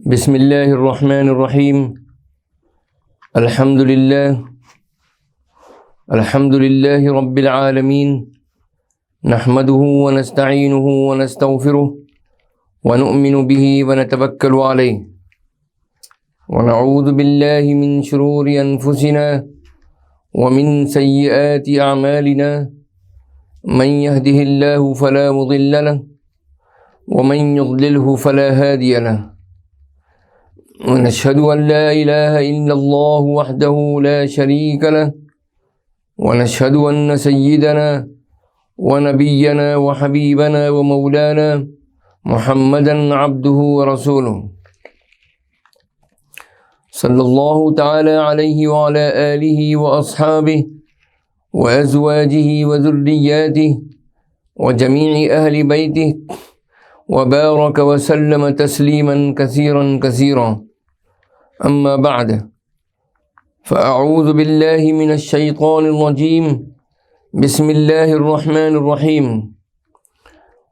بسم اللہ الرحمن الرحیم الحمد للہ رب العالمین نحمده ونستعینه ونستغفره ونؤمن به ونتوکل علیہ ونعوذ باللہ من شرور انفسنا ومن سیئات اعمالنا من يهده اللہ فلا مضل له ومن يضلله فلا هادي له ونشهد أن لا إله إلا الله وحده لا شريك له ونشهد أن سيدنا ونبينا وحبيبنا ومولانا محمدا عبده ورسوله صلى الله تعالى عليه وعلى آله وأصحابه وأزواجه وذرياته وجميع أهل بيته وبارك وسلم تسليما كثيرا كثيرا أما بعد فأعوذ بالله من الشيطان الرجيم بسم الله الرحمن الرحيم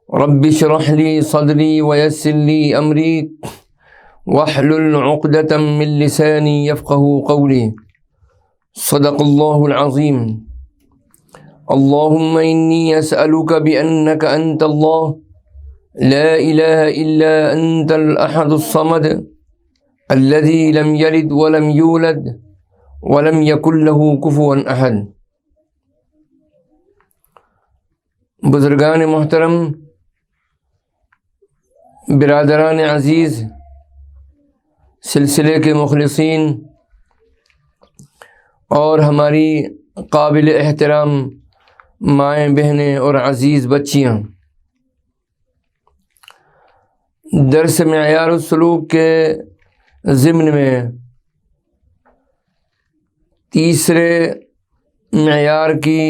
رب اشرح لي صدري ويسر لي أمري واحلل عقدة من لساني يفقهوا قولي صدق الله العظيم اللهم إني أسألك بأنك أنت الله لا إله إلا أنت الأحد الصمد الذي لم يلد ولم يولد ولم يكن له كفوا أحد۔ بزرگان محترم، برادران عزیز، سلسلے کے مخلصین اور ہماری قابل احترام مائیں بہنیں اور عزیز بچیاں، درس معیار السلوک کے ضمن میں تیسرے معیار کی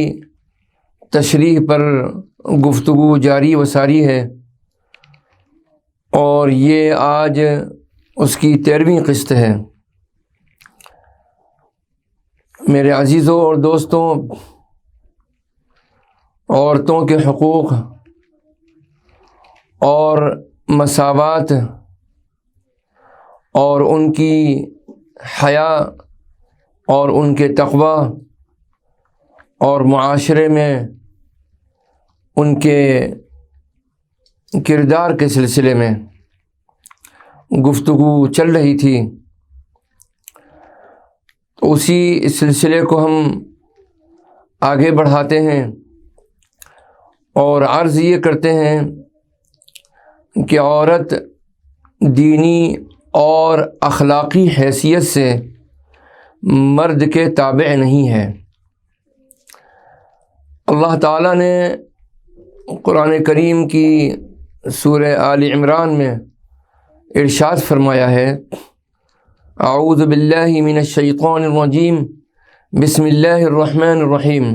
تشریح پر گفتگو جاری و ساری ہے، اور یہ آج اس کی 13ویں قسط ہے۔ میرے عزیزوں اور دوستوں، عورتوں کے حقوق اور مساوات اور ان کی حیا اور ان کے تقوی اور معاشرے میں ان کے کردار کے سلسلے میں گفتگو چل رہی تھی، تو اسی سلسلے کو ہم آگے بڑھاتے ہیں اور عرض یہ کرتے ہیں کہ عورت دینی اور اخلاقی حیثیت سے مرد کے تابع نہیں ہے۔ اللہ تعالیٰ نے قرآن کریم کی سورہ آل عمران میں ارشاد فرمایا ہے، اعوذ باللہ من الشیطان الرجیم بسم اللہ الرحمن الرحیم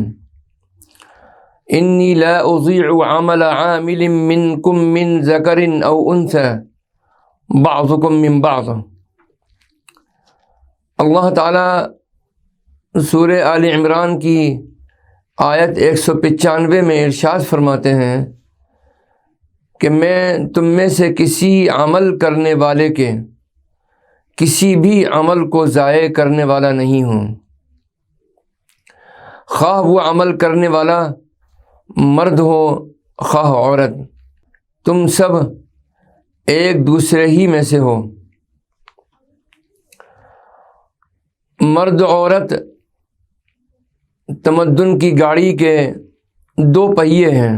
انی لا اضیع عمل عامل منکم من ذکر او انثی بعضکم من بعض۔ اللہ تعالیٰ سورہ آل عمران کی آیت 195 میں ارشاد فرماتے ہیں کہ میں تم میں سے کسی عمل کرنے والے کے کسی بھی عمل کو ضائع کرنے والا نہیں ہوں، خواہ وہ عمل کرنے والا مرد ہو خواہ عورت، تم سب ایک دوسرے ہی میں سے ہو۔ مرد عورت تمدن کی گاڑی کے دو پہیے ہیں،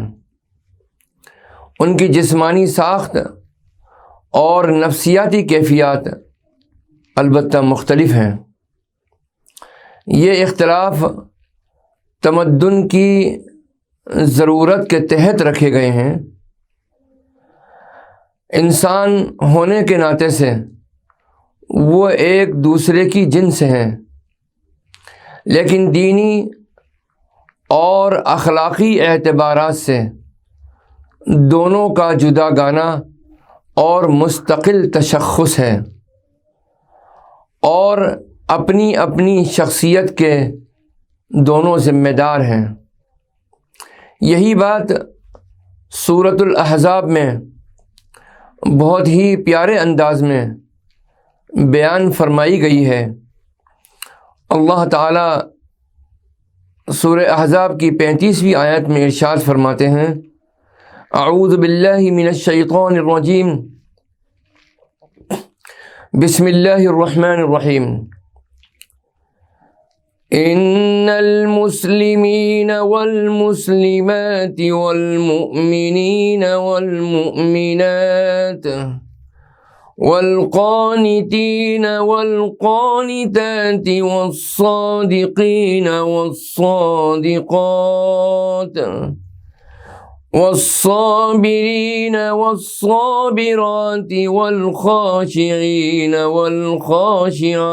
ان کی جسمانی ساخت اور نفسیاتی کیفیات البتہ مختلف ہیں۔ یہ اختلاف تمدن کی ضرورت کے تحت رکھے گئے ہیں۔ انسان ہونے کے ناطے سے وہ ایک دوسرے کی جنس ہیں، لیکن دینی اور اخلاقی اعتبارات سے دونوں کا جدا گانا اور مستقل تشخص ہے، اور اپنی اپنی شخصیت کے دونوں ذمہ دار ہیں۔ یہی بات سورۃ الاحزاب میں بہت ہی پیارے انداز میں بیان فرمائی گئی ہے۔ اللہ تعالیٰ سورہ احزاب کی 35ویں آیت میں ارشاد فرماتے ہیں، اعوذ باللہ من الشیطان الرجیم، بسم اللہ الرحمن الرحیم، ان المسلمین والمسلمات والمؤمنین والمؤمنات والقانتین والقانتات والصادقین والصادقات والصابرین والصابرات والخاشعین والخاشعات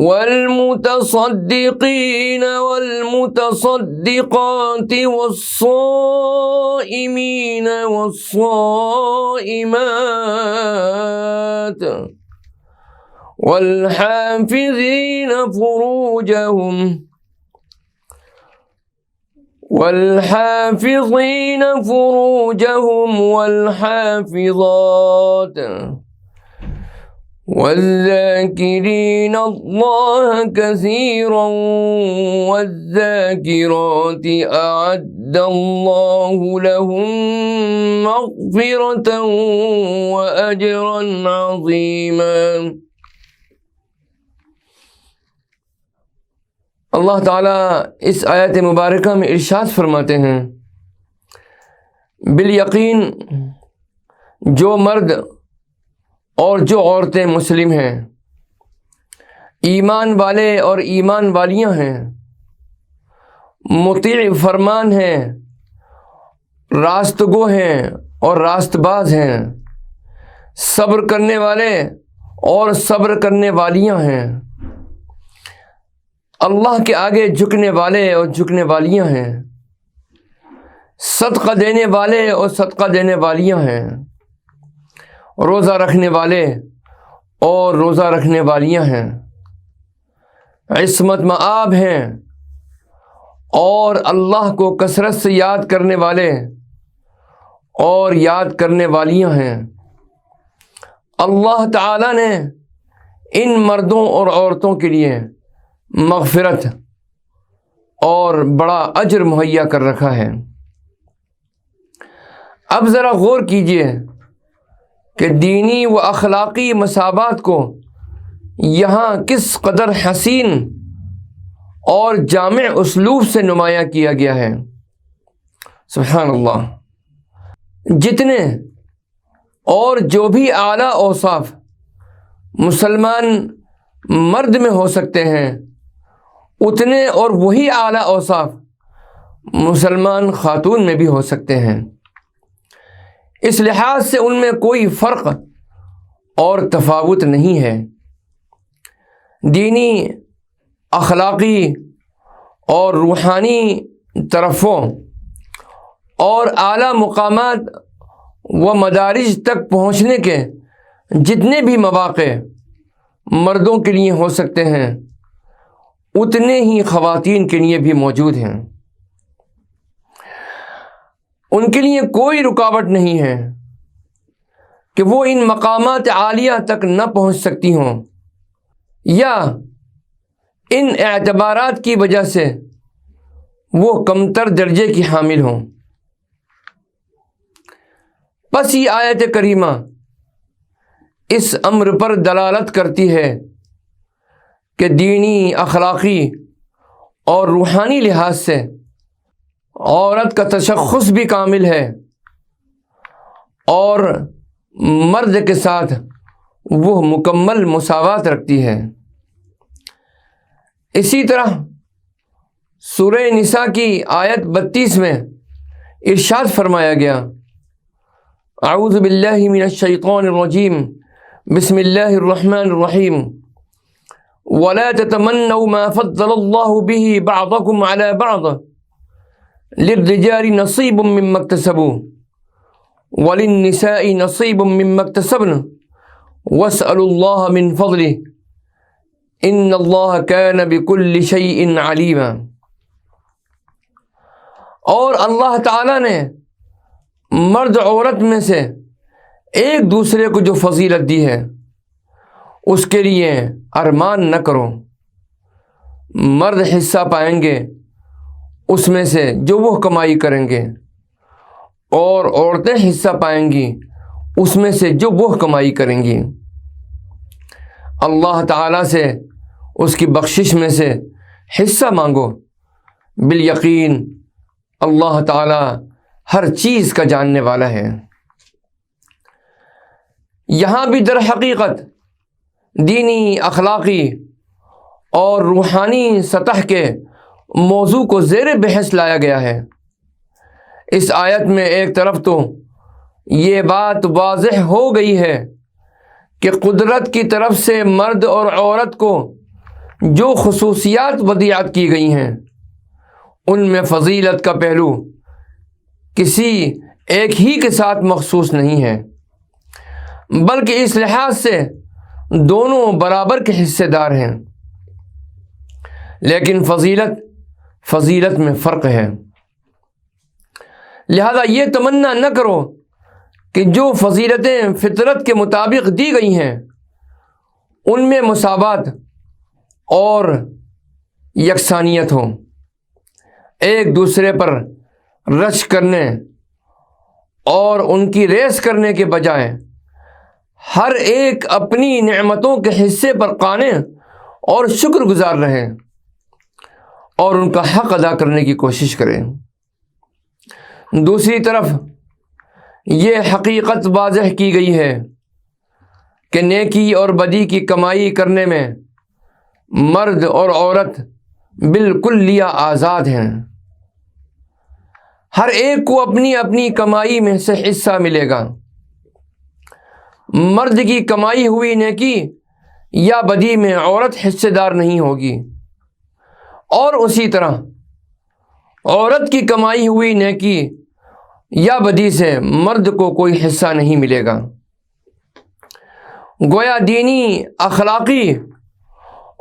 والمتصدقین والمتصدقات والصائمین والصائمات والحافظین فروجهم والحافظات والذاكرين الله كثيرا والذاكرات أعد الله لهم مغفرة وأجرا عظيما۔ اللہ تعالیٰ اس آیت مبارکہ میں ارشاد فرماتے ہیں، بالیقین جو مرد اور جو عورتیں مسلم ہیں، ایمان والے اور ایمان والیاں ہیں، مطیع فرمان ہیں، راست گو ہیں اور راست باز ہیں، صبر کرنے والے اور صبر کرنے والیاں ہیں، اللہ کے آگے جھکنے والے اور جھکنے والیاں ہیں، صدقہ دینے والے اور صدقہ دینے والیاں ہیں، روزہ رکھنے والے اور روزہ رکھنے والیاں ہیں، عصمت مآب ہیں اور اللہ کو کثرت سے یاد کرنے والے اور یاد کرنے والیاں ہیں۔ اللہ تعالیٰ نے ان مردوں اور عورتوں کے لیے مغفرت اور بڑا اجر مہیا کر رکھا ہے۔ اب ذرا غور کیجئے کہ دینی و اخلاقی مساوات کو یہاں کس قدر حسین اور جامع اسلوب سے نمایاں کیا گیا ہے۔ سبحان اللہ۔ جتنے اور جو بھی اعلیٰ اوصاف مسلمان مرد میں ہو سکتے ہیں، اتنے اور وہی اعلیٰ اوصاف مسلمان خاتون میں بھی ہو سکتے ہیں۔ اس لحاظ سے ان میں کوئی فرق اور تفاوت نہیں ہے۔ دینی، اخلاقی اور روحانی طرفوں اور اعلیٰ مقامات و مدارج تک پہنچنے کے جتنے بھی مواقع مردوں کے لیے ہو سکتے ہیں، اتنے ہی خواتین کے لیے بھی موجود ہیں۔ ان کے لیے کوئی رکاوٹ نہیں ہے کہ وہ ان مقامات عالیہ تک نہ پہنچ سکتی ہوں یا ان اعتبارات کی وجہ سے وہ کمتر درجے کی حامل ہوں۔ پس یہ آیت کریمہ اس امر پر دلالت کرتی ہے کہ دینی، اخلاقی اور روحانی لحاظ سے عورت کا تشخص بھی کامل ہے اور مرد کے ساتھ وہ مکمل مساوات رکھتی ہے۔ اسی طرح سورہ نساء کی آیت 32 میں ارشاد فرمایا گیا، اعوذ باللہ من الشیطان الرجیم، بسم اللہ الرحمن الرحیم، ولا تتمنوا ما فضل اللہ به بعضکم علی بعض للرجال نصیب مما اکتسبوا وللنساء نصیب مما اکتسبن واسألوا اللہ من فضلہ ان اللہ کان بکل شیء علیما۔ اور اللہ تعالیٰ نے مرد عورت میں سے ایک دوسرے کو جو فضیلت دی ہے اس کے لیے ارمان نہ کرو۔ مرد حصہ پائیں گے اس میں سے جو وہ کمائی کریں گے، اور عورتیں حصہ پائیں گی اس میں سے جو وہ کمائی کریں گی۔ اللہ تعالیٰ سے اس کی بخشش میں سے حصہ مانگو، بالیقین اللہ تعالیٰ ہر چیز کا جاننے والا ہے۔ یہاں بھی در حقیقت دینی، اخلاقی اور روحانی سطح کے موضوع کو زیر بحث لایا گیا ہے۔ اس آیت میں ایک طرف تو یہ بات واضح ہو گئی ہے کہ قدرت کی طرف سے مرد اور عورت کو جو خصوصیات ودیعت کی گئی ہیں ان میں فضیلت کا پہلو کسی ایک ہی کے ساتھ مخصوص نہیں ہے، بلکہ اس لحاظ سے دونوں برابر کے حصے دار ہیں۔ لیکن فضیلت میں فرق ہے، لہذا یہ تمنا نہ کرو کہ جو فضیلتیں فطرت کے مطابق دی گئی ہیں ان میں مساوات اور یکسانیت ہو۔ ایک دوسرے پر رش کرنے اور ان کی ریس کرنے کے بجائے ہر ایک اپنی نعمتوں کے حصے پر قانع اور شکر گزار رہے اور ان کا حق ادا کرنے کی کوشش کریں۔ دوسری طرف یہ حقیقت واضح کی گئی ہے کہ نیکی اور بدی کی کمائی کرنے میں مرد اور عورت بالکلیہ آزاد ہیں۔ ہر ایک کو اپنی اپنی کمائی میں سے حصہ ملے گا۔ مرد کی کمائی ہوئی نیکی یا بدی میں عورت حصے دار نہیں ہوگی، اور اسی طرح عورت کی کمائی ہوئی نیکی یا بدی سے مرد کو کوئی حصہ نہیں ملے گا۔ گویا دینی، اخلاقی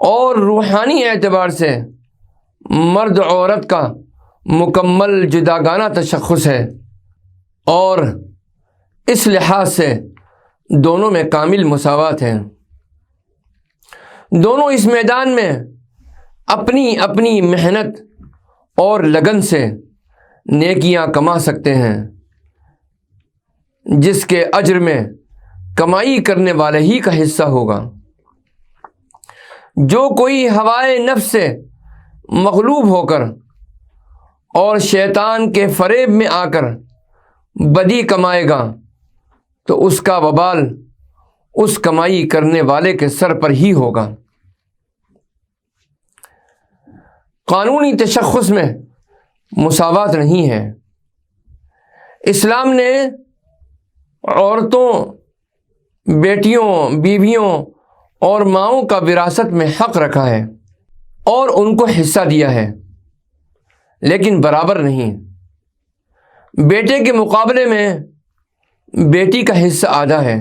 اور روحانی اعتبار سے مرد عورت کا مکمل جداگانہ تشخص ہے، اور اس لحاظ سے دونوں میں کامل مساوات ہے۔ دونوں اس میدان میں اپنی اپنی محنت اور لگن سے نیکیاں کما سکتے ہیں، جس کے اجر میں کمائی کرنے والے ہی کا حصہ ہوگا۔ جو کوئی ہوائے نفس سے مغلوب ہو کر اور شیطان کے فریب میں آ کر بدی کمائے گا تو اس کا وبال اس کمائی کرنے والے کے سر پر ہی ہوگا۔ قانونی تشخص میں مساوات نہیں ہے۔ اسلام نے عورتوں، بیٹیوں، بیویوں اور ماؤں کا وراثت میں حق رکھا ہے اور ان کو حصہ دیا ہے، لیکن برابر نہیں۔ بیٹے کے مقابلے میں بیٹی کا حصہ آدھا ہے۔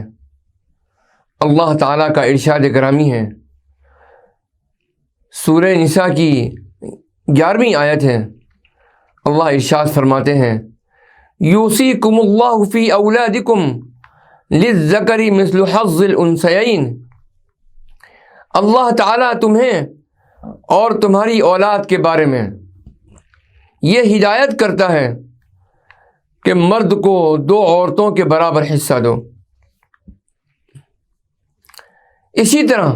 اللہ تعالیٰ کا ارشاد گرامی ہے، سورہ نساء کی 11ویں آیت ہے۔ اللہ ارشاد فرماتے ہیں، یوصیکم اللہ فی اولادکم للذکر مثل حظ الانثیین۔ اللہ تعالیٰ تمہیں اور تمہاری اولاد کے بارے میں یہ ہدایت کرتا ہے کہ مرد کو 2 عورتوں کے برابر حصہ دو۔ اسی طرح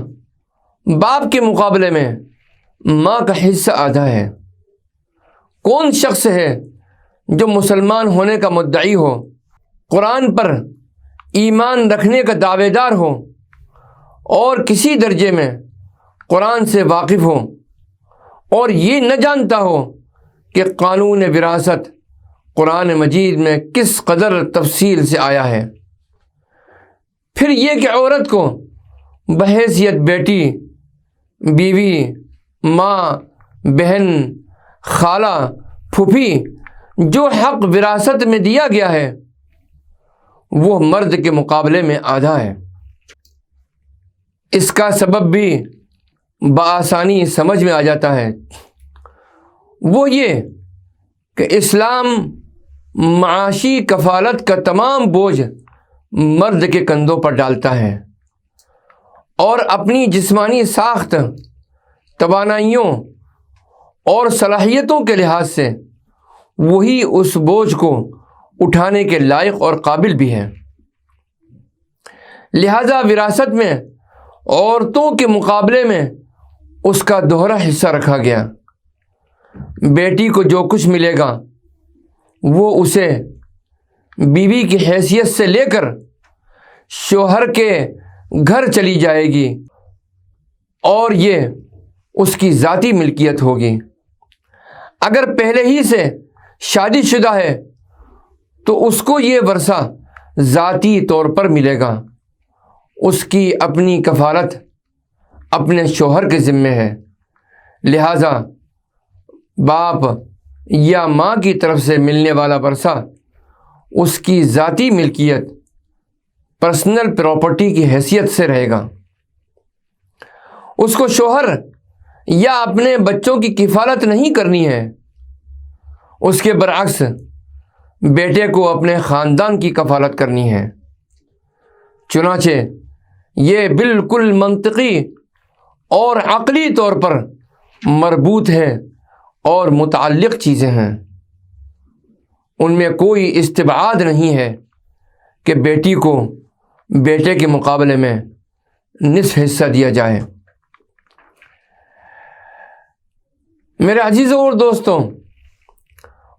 باپ کے مقابلے میں ماں کا حصہ آدھا ہے۔ کون شخص ہے جو مسلمان ہونے کا مدعی ہو، قرآن پر ایمان رکھنے کا دعوے دار ہو اور کسی درجے میں قرآن سے واقف ہو اور یہ نہ جانتا ہو کہ قانون وراثت قرآن مجید میں کس قدر تفصیل سے آیا ہے، پھر یہ کہ عورت کو بحیثیت بیٹی، بیوی، ماں، بہن، خالہ، پھوپھی جو حق وراثت میں دیا گیا ہے وہ مرد کے مقابلے میں آدھا ہے۔ اس کا سبب بھی بآسانی سمجھ میں آ جاتا ہے، وہ یہ کہ اسلام معاشی کفالت کا تمام بوجھ مرد کے کندھوں پر ڈالتا ہے اور اپنی جسمانی ساخت، توانائیوں اور صلاحیتوں کے لحاظ سے وہی اس بوجھ کو اٹھانے کے لائق اور قابل بھی ہے۔ لہذا وراثت میں عورتوں کے مقابلے میں اس کا دوہرا حصہ رکھا گیا۔ بیٹی کو جو کچھ ملے گا وہ اسے بیوی کی حیثیت سے لے کر شوہر کے گھر چلی جائے گی اور یہ اس کی ذاتی ملکیت ہوگی۔ اگر پہلے ہی سے شادی شدہ ہے تو اس کو یہ ورثہ ذاتی طور پر ملے گا۔ اس کی اپنی کفالت اپنے شوہر کے ذمے ہے، لہذا باپ یا ماں کی طرف سے ملنے والا ورثہ اس کی ذاتی ملکیت، پرسنل پراپرٹی کی حیثیت سے رہے گا۔ اس کو شوہر یا اپنے بچوں کی کفالت نہیں کرنی ہے، اس کے برعکس بیٹے کو اپنے خاندان کی کفالت کرنی ہے۔ چنانچہ یہ بالکل منطقی اور عقلی طور پر مربوط ہے اور متعلق چیزیں ہیں۔ ان میں کوئی استبعاد نہیں ہے کہ بیٹی کو بیٹے کے مقابلے میں نصف حصہ دیا جائے۔ میرے عزیزوں اور دوستوں،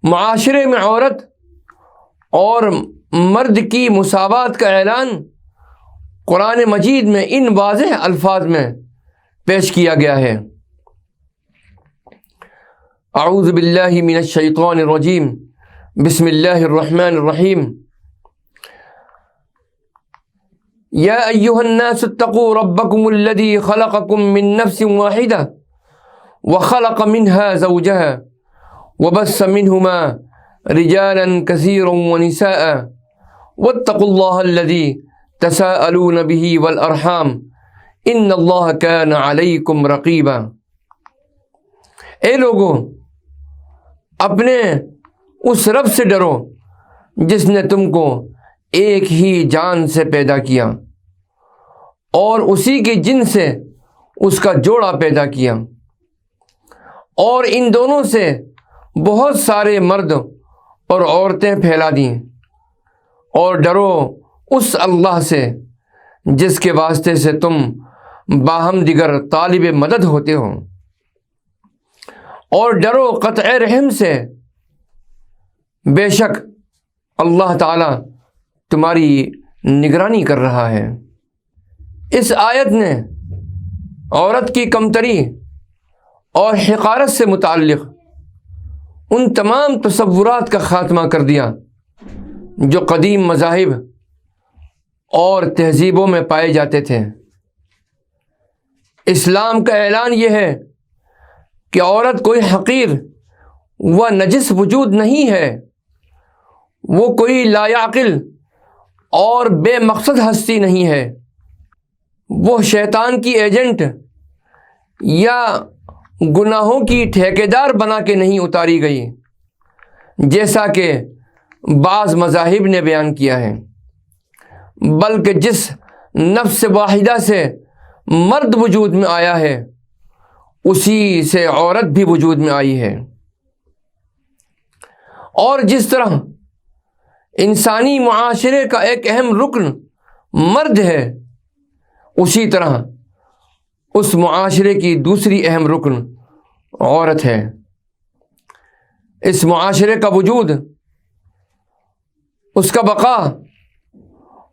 معاشرے میں عورت اور مرد کی مساوات کا اعلان قرآن مجید میں ان واضح الفاظ میں پیش کیا گیا ہے۔ اعوذ باللہ من الشیطان الرجیم، بسم اللہ الرحمن الرحیم۔ یا ایہا الناس اتقوا ربکم الذی خلقکم من نفس واحدہ وخلق منها زوجها وبث منهما رجالا كثيرا ونساء واتقوا الله الذي تساءلون به والارحام ان اللہ کان علیکم رقیبا۔ اے لوگو، اپنے اس رب سے ڈرو جس نے تم کو ایک ہی جان سے پیدا کیا اور اسی کے جن سے اس کا جوڑا پیدا کیا، اور ان دونوں سے بہت سارے مرد اور عورتیں پھیلا دیں، اور ڈرو اس اللہ سے جس کے واسطے سے تم باہم دیگر طالب مدد ہوتے ہو، اور ڈرو قطع رحم سے، بے شک اللہ تعالی تمہاری نگرانی کر رہا ہے۔ اس آیت نے عورت کی کمتری اور حقارت سے متعلق ان تمام تصورات کا خاتمہ کر دیا جو قدیم مذاہب اور تہذیبوں میں پائے جاتے تھے۔ اسلام کا اعلان یہ ہے کہ عورت کوئی حقیر و نجس وجود نہیں ہے، وہ کوئی لاعقل اور بے مقصد ہستی نہیں ہے، وہ شیطان کی ایجنٹ یا گناہوں کی ٹھیکیدار بنا کے نہیں اتاری گئی جیسا کہ بعض مذاہب نے بیان کیا ہے، بلکہ جس نفس واحدہ سے مرد وجود میں آیا ہے اسی سے عورت بھی وجود میں آئی ہے۔ اور جس طرح انسانی معاشرے کا ایک اہم رکن مرد ہے، اسی طرح اس معاشرے کی دوسری اہم رکن عورت ہے۔ اس معاشرے کا وجود، اس کا بقا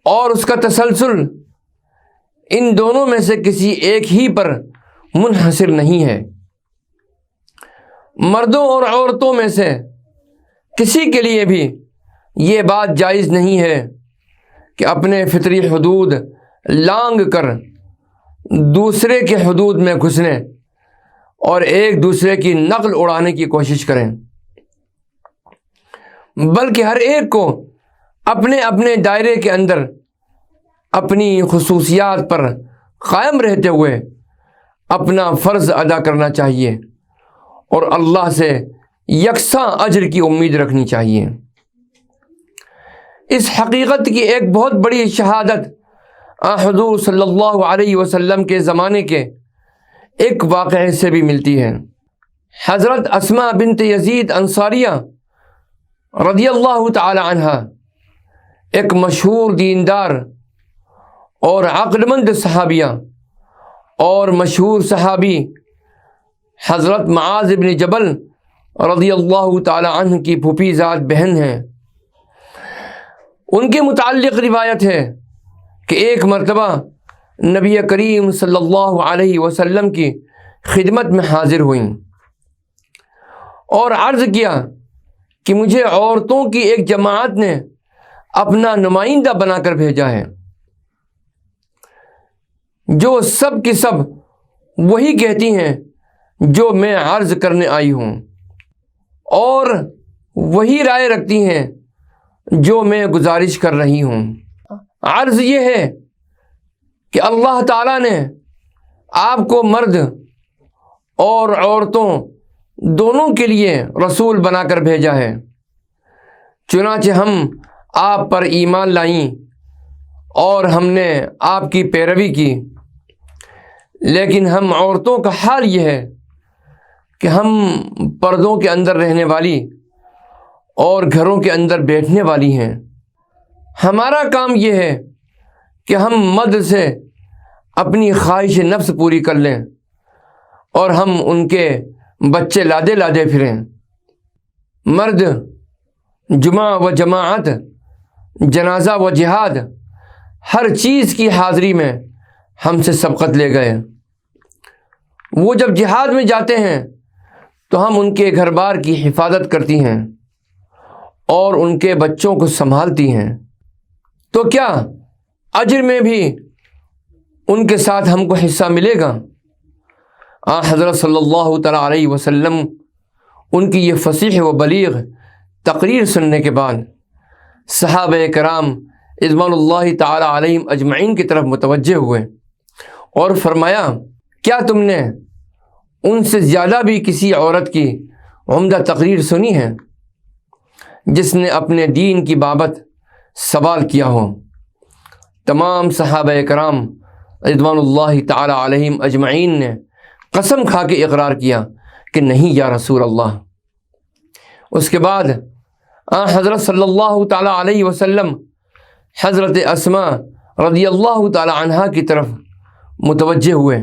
اور اس کا تسلسل ان دونوں میں سے کسی ایک ہی پر منحصر نہیں ہے۔ مردوں اور عورتوں میں سے کسی کے لیے بھی یہ بات جائز نہیں ہے کہ اپنے فطری حدود لانگ کر دوسرے کے حدود میں گھسنے اور ایک دوسرے کی نقل اڑانے کی کوشش کریں، بلکہ ہر ایک کو اپنے اپنے دائرے کے اندر اپنی خصوصیات پر قائم رہتے ہوئے اپنا فرض ادا کرنا چاہیے اور اللہ سے یکساں اجر کی امید رکھنی چاہیے۔ اس حقیقت کی ایک بہت بڑی شہادت حضور صلی اللہ علیہ وسلم کے زمانے کے ایک واقعے سے بھی ملتی ہے۔ حضرت اسماء بنت یزید انصاریہ رضی اللہ تعالی عنہ ایک مشہور دیندار اور عقل مند صحابیہ اور مشہور صحابی حضرت معاذ بن جبل رضی اللہ تعالی عنہ کی پھوپھی ذات بہن ہیں۔ ان کے متعلق روایت ہے کہ ایک مرتبہ نبی کریم صلی اللہ علیہ وسلم کی خدمت میں حاضر ہوئیں اور عرض کیا کہ مجھے عورتوں کی ایک جماعت نے اپنا نمائندہ بنا کر بھیجا ہے، جو سب کی سب وہی کہتی ہیں جو میں عرض کرنے آئی ہوں، اور وہی رائے رکھتی ہیں جو میں گزارش کر رہی ہوں۔ عرض یہ ہے کہ اللہ تعالیٰ نے آپ کو مرد اور عورتوں دونوں کے لیے رسول بنا کر بھیجا ہے، چنانچہ ہم آپ پر ایمان لائیں اور ہم نے آپ کی پیروی کی، لیکن ہم عورتوں کا حال یہ ہے کہ ہم پردوں کے اندر رہنے والی اور گھروں کے اندر بیٹھنے والی ہیں۔ ہمارا کام یہ ہے کہ ہم مرد سے اپنی خواہش نفس پوری کر لیں اور ہم ان کے بچے لادے لادے پھریں۔ مرد جمعہ و جماعت، جنازہ و جہاد، ہر چیز کی حاضری میں ہم سے سبقت لے گئے۔ وہ جب جہاد میں جاتے ہیں تو ہم ان کے گھر بار کی حفاظت کرتی ہیں اور ان کے بچوں کو سنبھالتی ہیں، تو کیا اجر میں بھی ان کے ساتھ ہم کو حصہ ملے گا؟ حضرت صلی اللہ تعالیٰ علیہ وسلم ان کی یہ فصیح و بلیغ تقریر سننے کے بعد صحابہ کرام رضوان اللہ تعالیٰ علیہم اجمعین کی طرف متوجہ ہوئے اور فرمایا، کیا تم نے ان سے زیادہ بھی کسی عورت کی عمدہ تقریر سنی ہے جس نے اپنے دین کی بابت سوال کیا ہو؟ تمام صحابہ کرام رضوان اللہ تعالی علیہم اجمعین نے قسم کھا کے اقرار کیا کہ نہیں یا رسول اللہ۔ اس کے بعد حضرت صلی اللہ تعالی علیہ وسلم حضرت اسماء رضی اللہ تعالی عنہا کی طرف متوجہ ہوئے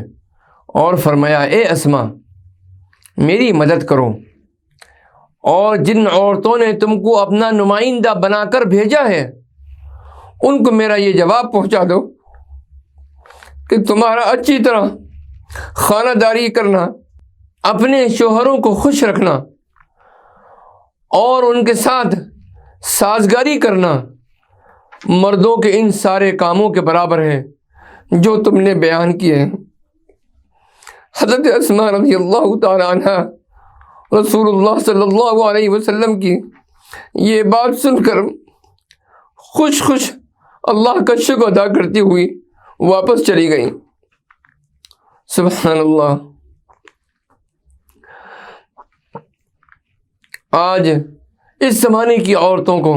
اور فرمایا، اے اسماء، میری مدد کرو اور جن عورتوں نے تم کو اپنا نمائندہ بنا کر بھیجا ہے ان کو میرا یہ جواب پہنچا دو کہ تمہارا اچھی طرح خانہ داری کرنا، اپنے شوہروں کو خوش رکھنا اور ان کے ساتھ سازگاری کرنا مردوں کے ان سارے کاموں کے برابر ہے جو تم نے بیان کیے ہیں۔ حضرت اسماء رضی اللہ تعالی عنہ رسول اللہ صلی اللہ علیہ وسلم کی یہ بات سن کر خوش اللہ کا شکر ادا کرتی ہوئی واپس چلی گئیں۔ سبحان اللہ۔ آج اس زمانے کی عورتوں کو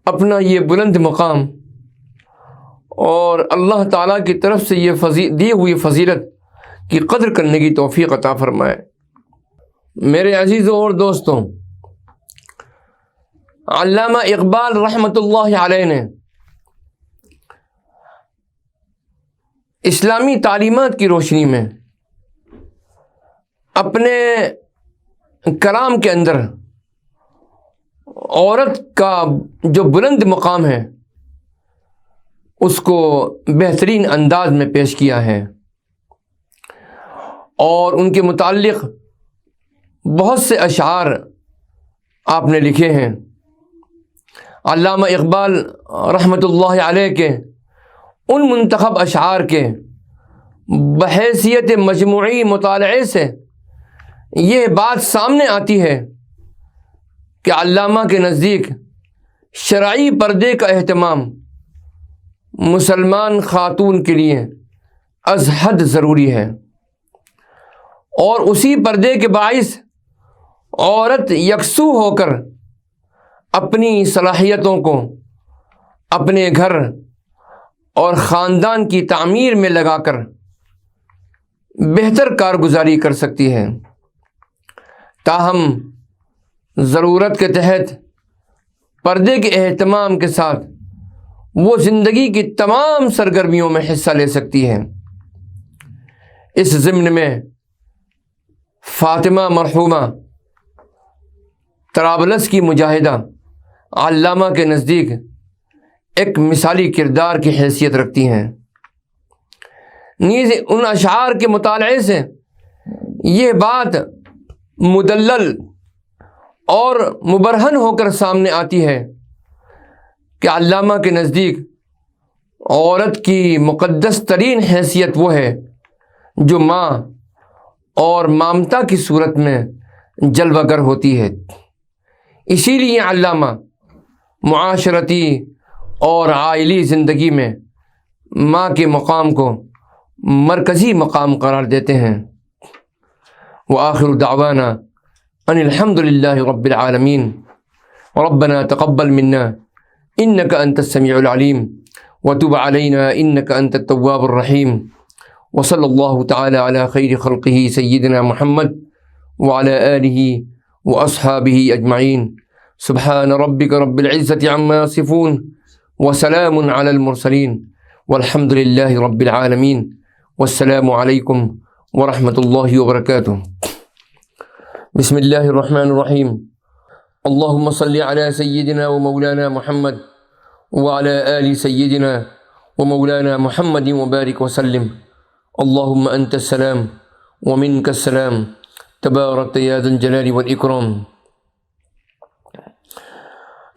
اپنا یہ بلند مقام اور اللہ تعالیٰ کی طرف سے یہ دی ہوئی فضیلت کی قدر کرنے کی توفیق عطا فرمائے۔ میرے عزیزوں اور دوستوں، علامہ اقبال رحمۃ اللہ علیہ نے اسلامی تعلیمات کی روشنی میں اپنے کلام کے اندر عورت کا جو بلند مقام ہے اس کو بہترین انداز میں پیش کیا ہے، اور ان کے متعلق بہت سے اشعار آپ نے لکھے ہیں۔ علامہ اقبال رحمۃ اللہ علیہ کے ان منتخب اشعار کے بحیثیت مجموعی مطالعے سے یہ بات سامنے آتی ہے کہ علامہ کے نزدیک شرعی پردے کا اہتمام مسلمان خاتون کے لیے از حد ضروری ہے، اور اسی پردے کے باعث عورت یکسو ہو کر اپنی صلاحیتوں کو اپنے گھر اور خاندان کی تعمیر میں لگا کر بہتر کارگزاری کر سکتی ہے، تاہم ضرورت کے تحت پردے کے اہتمام کے ساتھ وہ زندگی کی تمام سرگرمیوں میں حصہ لے سکتی ہے۔ اس ضمن میں فاطمہ مرحومہ طرابلس کی مجاہدہ علامہ کے نزدیک ایک مثالی کردار کی حیثیت رکھتی ہیں۔ نیز ان اشعار کے مطالعے سے یہ بات مدلل اور مبرہن ہو کر سامنے آتی ہے کہ علامہ کے نزدیک عورت کی مقدس ترین حیثیت وہ ہے جو ماں اور مامتا کی صورت میں جلوہ گر ہوتی ہے۔ اسی لیے علامہ معاشرتی اور عائلی زندگی میں ماں کے مقام کو مرکزی مقام قرار دیتے ہیں۔ وآخر دعوانا ان الحمد للہ رب العالمین ربنا تقبل منا انك انت السميع العليم وتب علينا انك انت التواب الرحيم وصلى الله تعالى على خير خلقه سيدنا محمد وعلى آله وأصحابه أجمعين سبحان ربك رب العزة عما يصفون وسلام على المرسلين والحمد لله رب العالمين والسلام عليكم ورحمة الله وبركاته۔ بسم الله الرحمن الرحيم، اللهم صل على سيدنا ومولانا محمد وعلى آل سيدنا ومولانا محمد وبارك وسلم۔ اللهم أنت السلام ومنك السلام تباركت يا ذا الجلال والإكرام۔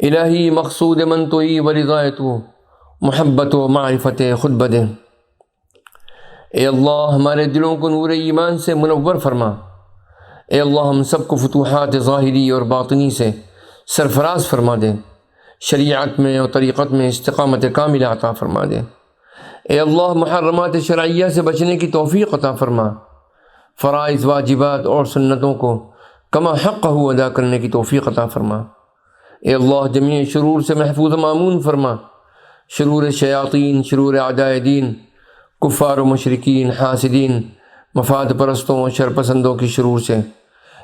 الہی مقصود من توئی ورضایت و محبت و معرفت خود بدے، اے اللہ ہمارے دلوں کو نور ایمان سے منور فرما۔ اے اللہ ہم سب کو فتوحات ظاہری اور باطنی سے سرفراز فرما دے، شریعت میں اور طریقت میں استقامت کاملہ عطا فرما دے۔ اے اللہ محرمات شرعیہ سے بچنے کی توفیق عطا فرما، فرائض واجبات اور سنتوں کو کما حق ہو ادا کرنے کی توفیق عطا فرما۔ اے اللہ جمیع شرور سے محفوظ و مامون فرما، شرور شیاطین، شرور اعداء دین، کفار و مشرکین، حاسدین، مفاد پرستوں و شرپسندوں کی شرور سے۔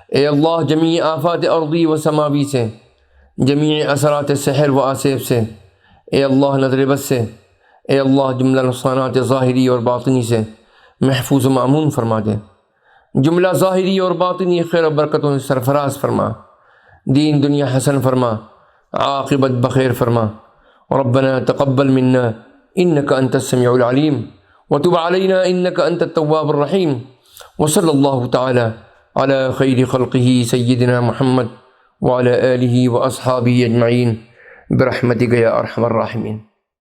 اے اللہ جمیع آفات ارضی و سماوی سے، جمیع اثرات سحر و آسیب سے، اے اللہ نظر بد سے، اے اللہ جملہ نقصانات ظاہری اور باطنی سے محفوظ و مامون فرما دے، جملہ ظاہری اور باطنی خیر و برکتوں سے سرفراز فرما، دین دنیا حسن فرما، عاقبت بخیر فرما۔ ربنا تقبل منا انك انت السميع العليم وتب علينا انك انت التواب الرحيم وصلى الله تعالى على خير خلقه سيدنا محمد وعلى آله وأصحابه أجمعين برحمتك يا أرحم الراحمين۔